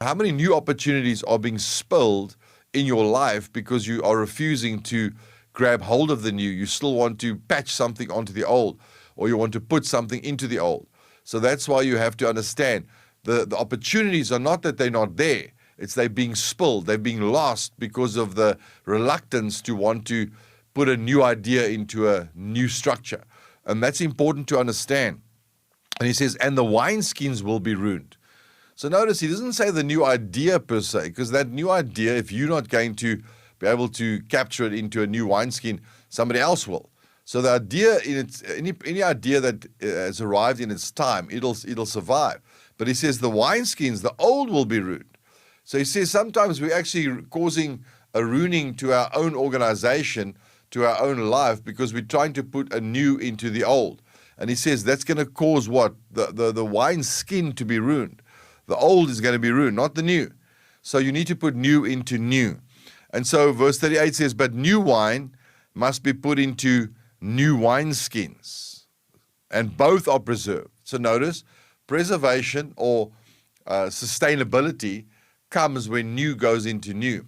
How many new opportunities are being spilled in your life because you are refusing to grab hold of the new? You still want to patch something onto the old, or you want to put something into the old. So that's why you have to understand the opportunities are not that they're not there. It's they're being spilled, they're being lost because of the reluctance to want to put a new idea into a new structure. And that's important to understand. And he says, and the wineskins will be ruined. So notice he doesn't say the new idea per se, because that new idea, if you're not going to be able to capture it into a new wineskin, somebody else will. So the idea, any idea that has arrived in its time, it'll survive. But he says the wineskins, the old, will be ruined. So he says sometimes we're actually causing a ruining to our own organization, to our own life, because we're trying to put a new into the old. And he says that's going to cause what? The wineskin to be ruined. The old is going to be ruined, not the new. So you need to put new into new. And so verse 38 says, but new wine must be put into new wineskins, and both are preserved. So notice, preservation or sustainability comes when new goes into new.